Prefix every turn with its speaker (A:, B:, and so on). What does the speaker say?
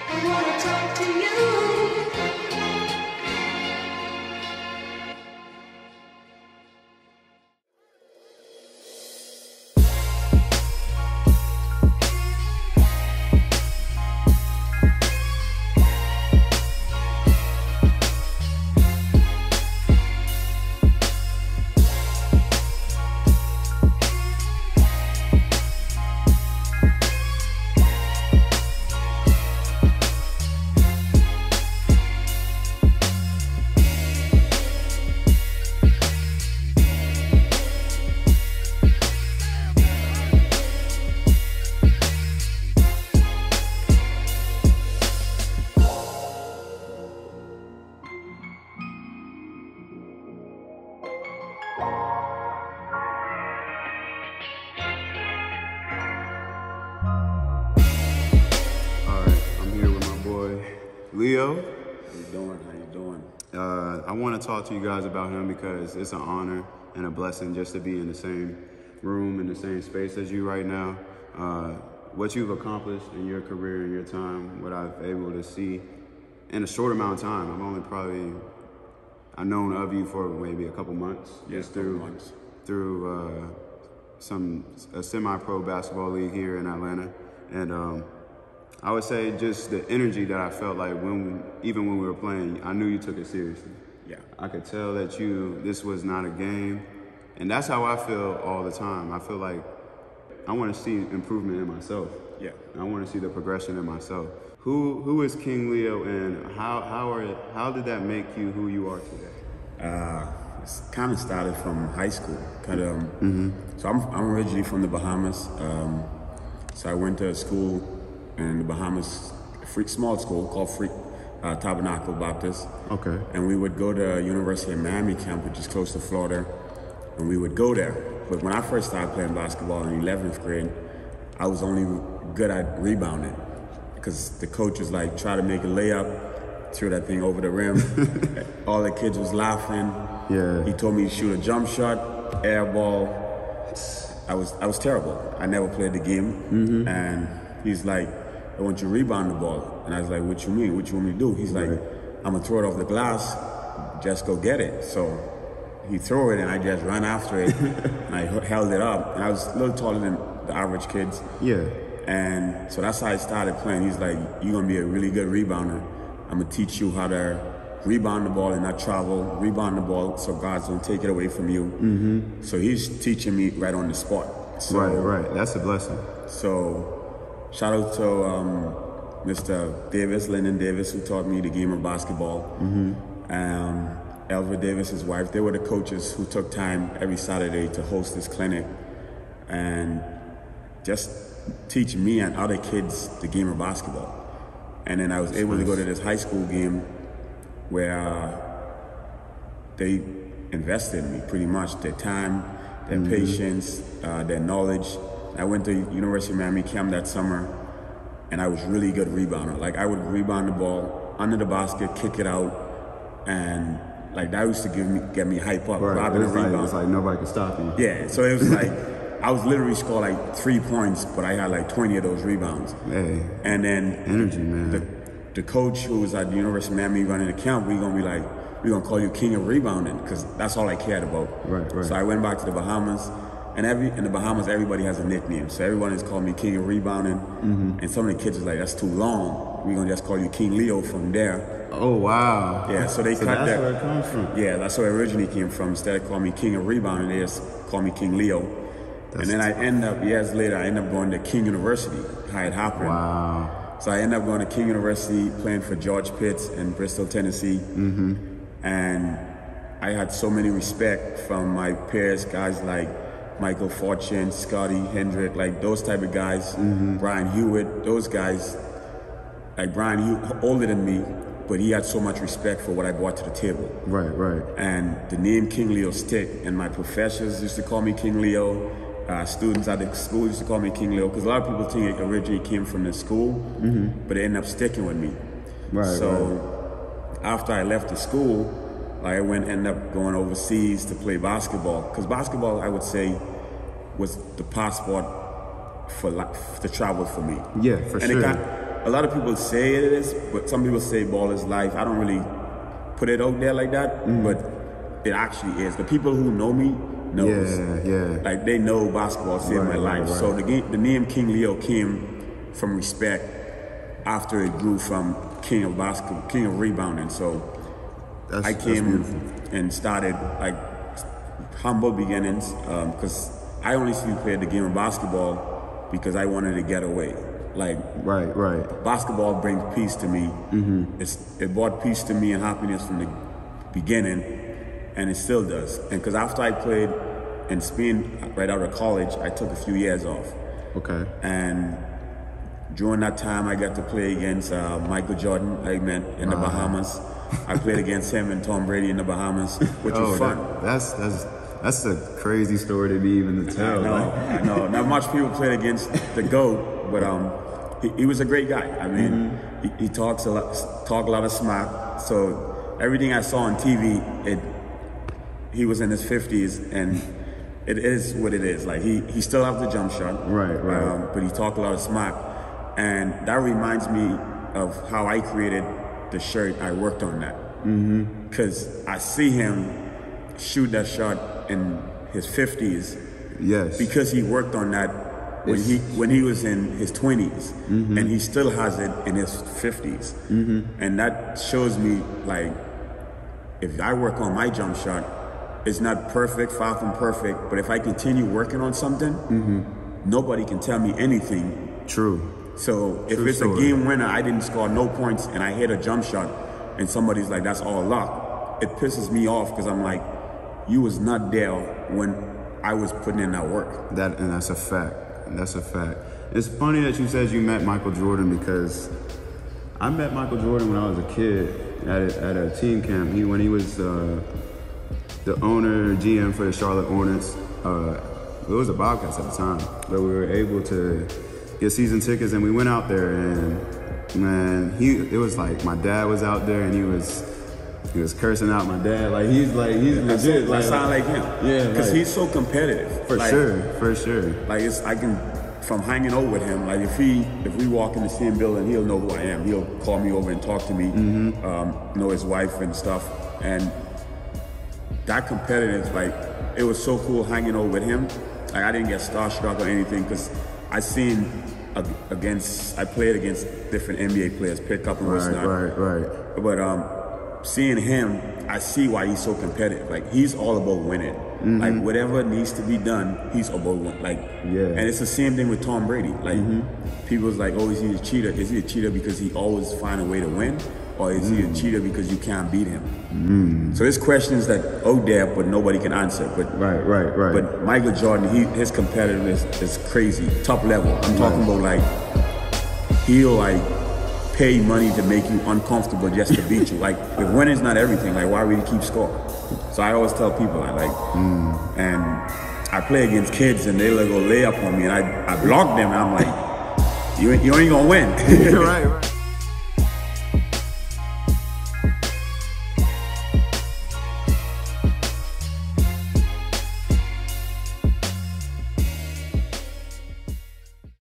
A: I wanna talk to you.
B: Lio.
C: How you doing? How you doing?
B: I want to talk to you guys about him because it's an honor and a blessing just to be in the same room, in the same space as you right now. What you've accomplished in your career and your time, what I've able to see in a short amount of time. I've known of you for maybe a couple months, just through a semi-pro basketball league here in Atlanta, and I would say just the energy that I felt like even when we were playing, I knew you took it seriously.
C: Yeah.
B: I could tell that this was not a game. And that's how I feel all the time. I feel like I want to see improvement in myself.
C: Yeah.
B: I want to see the progression in myself. Who is King Lio, and how did that make you who you are today?
C: It's kind of started from high school. So I'm originally from the Bahamas. So I went to a school in the Bahamas, a small school called Tabernacle Baptist.
B: Okay.
C: And we would go to University of Miami camp, which is close to Florida, and we would go there. But when I first started playing basketball in 11th grade, I was only good at rebounding because the coach was like, try to make a layup, threw that thing over the rim. All the kids was laughing.
B: Yeah.
C: He told me to shoot a jump shot, air ball. I was terrible. I never played the game. And he's like, I want you to rebound the ball. And I was like, what you mean? What you want me to do? He's like, I'm gonna throw it off the glass, just go get it. So he threw it and I just ran after it and I held it up. And I was a little taller than the average kids.
B: Yeah.
C: And so that's how I started playing. He's like, you're gonna be a really good rebounder. I'm gonna teach you how to rebound the ball and not travel, rebound the ball so guards don't take it away from you. So he's teaching me right on the spot. So,
B: right. That's a blessing.
C: So shout out to Mr. Davis, Lyndon Davis, who taught me the game of basketball. Elva Davis, his wife, they were the coaches who took time every Saturday to host this clinic and just teach me and other kids the game of basketball. And then I was able to go to this high school game where they invested in me pretty much, their time, their patience, their knowledge. I went to University of Miami camp that summer, and I was really good rebounder. Like I would rebound the ball under the basket, kick it out, and like that used to get me hype up.
B: Right. It was like nobody could stop you.
C: Yeah. So it was like I was literally scored like 3 points, but I had like 20 of those rebounds.
B: Hey.
C: And then
B: energy, man.
C: The coach who was at the University of Miami running the camp, we're gonna call you king of rebounding because that's all I cared about.
B: Right.
C: So I went back to the Bahamas. And in the Bahamas, everybody has a nickname. So everyone has called me King of Rebounding. And some of the kids are like, that's too long. We're going to just call you King Lio from there.
B: Oh, wow.
C: Yeah, so they cut that.
B: That's where it comes from.
C: Yeah, that's where it originally came from. Instead of calling me King of Rebounding, they just call me King Lio. And then years later, I end up going to King University, how it happened.
B: Wow.
C: So I ended up going to King University, playing for George Pitts in Bristol, Tennessee. And I had so many respect from my peers, guys like Michael Fortune, Scotty Hendrick, like those type of guys, Brian Hewitt, those guys. Like Brian Hewitt, older than me, but he had so much respect for what I brought to the table.
B: Right.
C: And the name King Lio stick, and my professors used to call me King Lio. Students at the school used to call me King Lio, because a lot of people think it originally came from the school, but it ended up sticking with me. After I left the school, I ended up going overseas to play basketball, because basketball, I would say, was the passport for life, to travel for me.
B: Yeah, for sure.
C: a lot of people say it is, but some people say ball is life. I don't really put it out there like that, but it actually is. The people who know me knows.
B: Yeah.
C: Like they know basketball saved my life.
B: Right.
C: So the name King Lio came from respect after it grew from king of basketball, king of rebounding. So I came and started like humble beginnings because I only played the game of basketball because I wanted to get away. Like
B: right.
C: Basketball brings peace to me. It brought peace to me and happiness from the beginning, and it still does. And because after I played in Spain right out of college, I took a few years off.
B: Okay.
C: And during that time, I got to play against Michael Jordan, I met in the Bahamas. I played against him and Tom Brady in the Bahamas, which was fun.
B: That's a crazy story to be even to tell.
C: I know. Not much people played against the GOAT, but he was a great guy. I mean, he talk a lot of smack. So everything I saw on TV, he was in his 50s, and it is what it is. Like he still has the jump shot,
B: right.
C: But he talked a lot of smack, and that reminds me of how I created the shirt. I worked on that because I see him shoot that shot in his 50s.
B: Yes.
C: Because he worked on that when he was in his 20s, and he still has it in his 50s, and that shows me like if I work on my jump shot, it's not perfect, far from perfect, but if I continue working on something, nobody can tell me anything.
B: True.
C: So if it's a game winner, I didn't score no points, and I hit a jump shot, and somebody's like, "That's all luck," it pisses me off because I'm like, you was not there when I was putting in that work.
B: And that's a fact. That's a fact. It's funny that you said you met Michael Jordan because I met Michael Jordan when I was a kid at a team camp. When he was the owner, GM for the Charlotte Hornets. It was the Bobcats at the time, but we were able to get season tickets, and we went out there, and man, it was like my dad was out there, and he was cursing out my dad. Like he's legit.
C: Like sound like him.
B: Yeah,
C: because he's so competitive.
B: For sure.
C: Like I can, from hanging out with him. Like if we walk in the same building, he'll know who I am. He'll call me over and talk to me. Know his wife and stuff. And that competitive, like it was so cool hanging out with him. Like I didn't get starstruck or anything because I played against different NBA players, pick up and whatnot.
B: Right.
C: But seeing him, I see why he's so competitive. Like he's all about winning. Like whatever needs to be done, he's about winning. Like and it's the same thing with Tom Brady. Like people's like, oh, is he a cheater? Is he a cheater because he always find a way to win, or is he a cheater because you can't beat him? So there's questions that out there, but nobody can answer. But
B: right.
C: But Michael Jordan, his competitiveness is crazy, top level. I'm talking about like he'll like pay money to make you uncomfortable just to beat you. Like if winning's not everything, like why would you keep score? So I always tell people and I play against kids and they like go lay up on me and I block them and I'm like, you ain't gonna win.
B: Right.